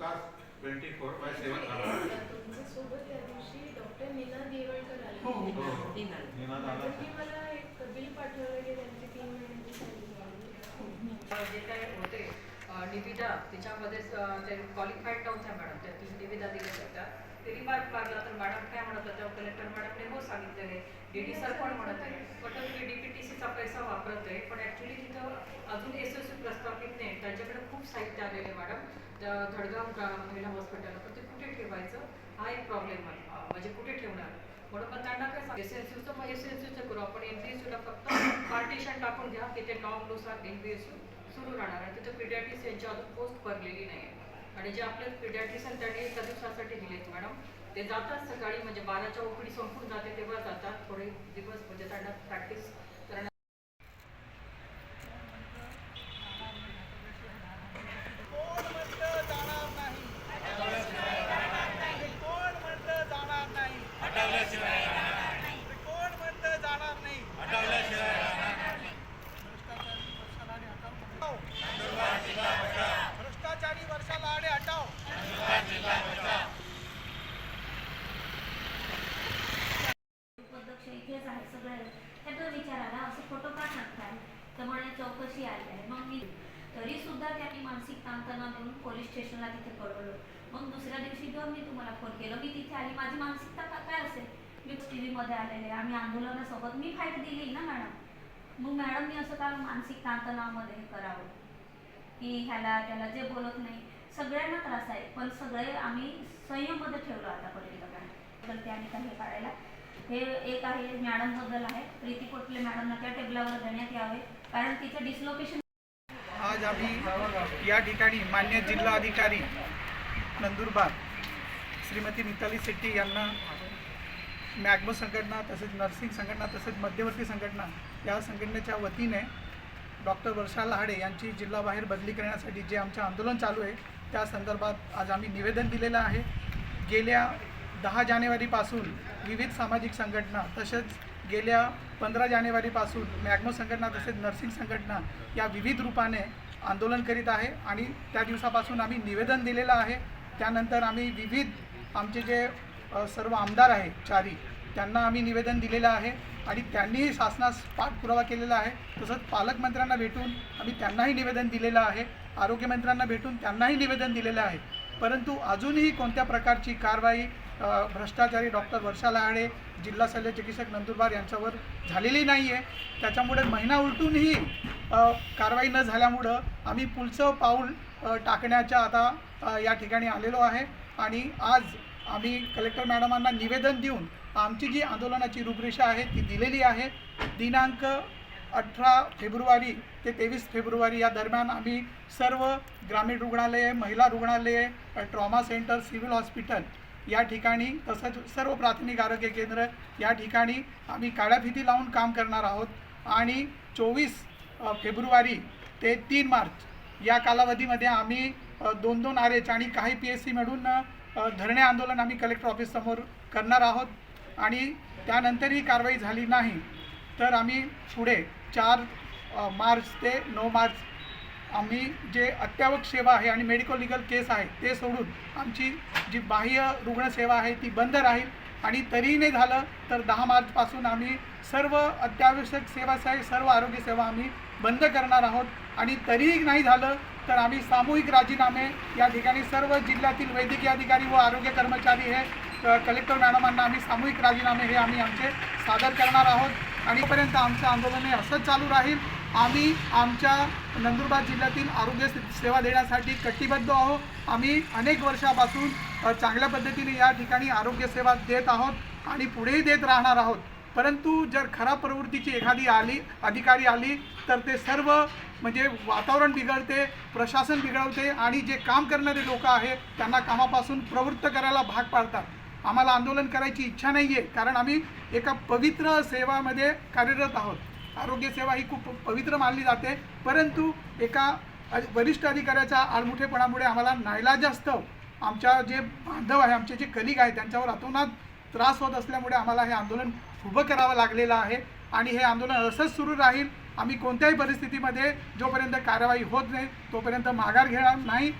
तास 24/7 राहणार. तुमच्यासोबत त्या दिवशी डॉक्टर नीना देवळकर आले. हो हो हो. निनाद आला. तुम्ही मला एक बिल पाठवलं की त्यांची 3 महिन्यांची सॅलरी. जे काय होते निविदा त्याच्यामध्येच ते क्वालिफाईड नव्हत्या मॅडम, त्या 3 निविदा दिल्या होत्या. ते रिमार्क मारला तर मॅडम काय म्हणत होत्या, कलेक्टर मॅडमने हो सांगितलेले, डीडी सर पण म्हणत आहे पण तुम्ही डीपीटीसीचा पैसा वापरतोय, पण ॲक्च्युली तिथं अजून एसएससी प्रस्थापित नाही, त्यांच्याकडे खूप साहित्य आलेले मॅडम धडगाव महिला हॉस्पिटलला, पण ते कुठे ठेवायचं हा एक प्रॉब्लेम आहे. म्हणजे कुठे ठेवणार, म्हणून मग त्यांना काय सांग एसएनसीचं मग एसएनसीचं करू आपण, एमपीएससीला फक्त पार्टिशन टाकून घ्या की ते नॉर्मनुसार एमपीएससी सुरू राहणार आहे. तिथं पिडियाट्रिशियनची अजून पोस्ट भरलेली नाही आहे. आणि जे आपले पिडियाट्रिशियन त्यांनी एका दिवसासाठी दिलेत मॅडम, ते जातात सकाळी, म्हणजे 12च्या ओपीडी संपून जाते तेव्हा जातात, थोडे दिवस म्हणजे त्यांना प्रॅक्टिस करण्यात. भ्रष्टाचारी वर्षाला आडे हटाओ. अध्यक्ष इथेच आहे सगळे, त्याचा विचार आला असं फोटो का सांगताय, त्यामुळे चौकशी आली आहे. मग मी तरी सुद्धा त्यांनी मानसिक ताणतणाव देऊन पोलीस स्टेशनला तिथे कळवलं. मग दुसऱ्या दिवशी जेव्हा मी तुम्हाला फोन केलं, मी तिथे आली, माझी मानसिकता काय असेल, मी टीव्हीमध्ये आलेले, आम्ही आंदोलनासोबत मी फाईट दिली ना मॅडम. मग मॅडमनी असं का मानसिक ताणतणावामध्ये करावं की ह्याला त्याला जे बोलत नाही, सगळ्यांना त्रास आहे, पण सगळे आम्ही संयममध्ये ठेवलो आतापर्यंत काय तर त्याने काही काढायला. हे एक आहे मॅडमबद्दल आहे, प्रीती कोटले मॅडमना त्या टेबलावर देण्यात यावे, कारण तिचं डिसलोकेशन. आज आम्ही या ठिकाणी मान्य जिल्हा अधिकारी नंदुरबार श्रीमती मिताली शेट्टी यांना मॅग्मो संघटना, तसेच नर्सिंग संघटना, तसेच मध्यवर्ती संघटना या संघटनेच्या वतीने डॉक्टर वर्षा लहाडे यांची जिल्हाबाहेर बदली करण्यासाठी जे आमचे आंदोलन चालू आहे त्या संदर्भात आज आम्ही निवेदन दिलेलं आहे. गेल्या 10 जानेवारीपासून विविध सामाजिक संघटना, तसेच गेल्या 15 जानेवारीपासून मॅग्मो संघटना तसेच नर्सिंग संघटना या विविध रूपाने आंदोलन करीत आहे आणि त्या दिवसापासून आम्ही निवेदन दिलेलं आहे. त्यानंतर आम्ही विविध आमचे जे सर्व आमदार आहे चारी, त्यांना आम्ही निवेदन दिलेलं आहे आणि त्यांनीही शासनास पाठपुरावा केलेला आहे. तसंच पालकमंत्र्यांना भेटून आम्ही त्यांनाही निवेदन दिलेलं आहे, आरोग्यमंत्र्यांना भेटून त्यांनाही निवेदन दिलेलं आहे. परंतु अजूनही कोणत्या प्रकारची कारवाई भ्रष्टाचारी डॉक्टर वर्षा लहाडे, जिल्हा शल्य चिकित्सक नंदुरबार यांच्यावर झालेली नाही आहे. त्याच्यामुळे महिना उलटूनही कारवाई न झाल्यामुळं आम्ही पुढचं पाऊल टाकण्याच्या आता या ठिकाणी आलेलो आहे आणि आज आम्ही कलेक्टर मॅडमांना निवेदन देऊन आमची जी आंदोलनाची रूपरेषा आहे ती दिलेली आहे. दिनांक 18 फेब्रुवारी ते 23 फेब्रुवारी या दरम्यान आम्ही सर्व ग्रामीण रुग्णालये, महिला रुग्णालये, ट्रॉमा सेंटर, सिव्हिल हॉस्पिटल या ठिकाणी, तसंच सर्व प्राथमिक आरोग्य केंद्र या ठिकाणी आम्ही काळ्याफिती लावून काम करणार आहोत आणि 24 फेब्रुवारी ते 3 मार्च या कालावधीमध्ये आम्ही 2-2 RH आणि काही PSC मिळून धरणे आंदोलन आम्ही कलेक्टर ऑफिससमोर करणार आहोत आणि त्यानंतरही कारवाई झाली नाही तर आम्ही पुढे 4 मार्च ते 9 मार्च आम्ही जे अत्यावश्यक सेवा आहे आणि मेडिकल लिगल केस आहे ते सोडून आमची जी बाह्य रुग्णसेवा आहे ती बंद राहील आणि तरीही नाही झालं तर 10 मार्चपासून आम्ही सर्व अत्यावश्यक सेवा सर्व आरोग्य सेवा आम्ही बंद करणार आहोत आणि तरीही नाही झालं तर आम्ही सामूहिक राजीनामे या ठिकाणी सर्व जिल्ह्यातील वैद्यकीय अधिकारी व आरोग्य कर्मचारी हे कलेक्टर मॅडमांना आम्ही सामूहिक राजीनामे हे आम्ही आमचे सादर करणार आहोत आणि पर्यंत आमचं आंदोलन हे असंच चालू राहील. आम्ही आमच्या नंदुरबार जिल्ह्यातील आरोग्य सेवा देण्यासाठी कटिबद्ध आहोत. आम्ही अनेक वर्षापासून चांगल्या पद्धतीने या ठिकाणी आरोग्य सेवा देत आहोत आणि पुढेही देत राहणार आहोत. परंतु जर खराब प्रवृत्तीची एखादी अधिकारी आली तर ते सर्व म्हणजे वातावरण बिघडते, प्रशासन बिघडवते आणि जे काम करणारे लोक आहेत त्यांना कामापासून प्रवृत्त करायला भाग पाडतात. आम्हाला आंदोलन करायची इच्छा नाही आहे कारण आम्ही एका पवित्र सेवामध्ये कार्यरत आहोत. आरोग्य सेवा ही खूप पवित्र मानली जाते, परंतु एका वरिष्ठ अधिकाऱ्याच्या आडमुठेपणामुळे आम्हाला नाईलाजास्तव आमच्या जे बांधव आहे, आमचे जे कलिग आहेत त्यांच्यावर अतोनात त्रास होत असल्यामुळे आम्हाला हे आंदोलन उभं करावं लागलेलं आहे आणि हे आंदोलन असंच सुरू राहील. आम्ही कोणत्याही परिस्थितीमध्ये जोपर्यंत कारवाई होत नाही तोपर्यंत माघार घेणार नाही.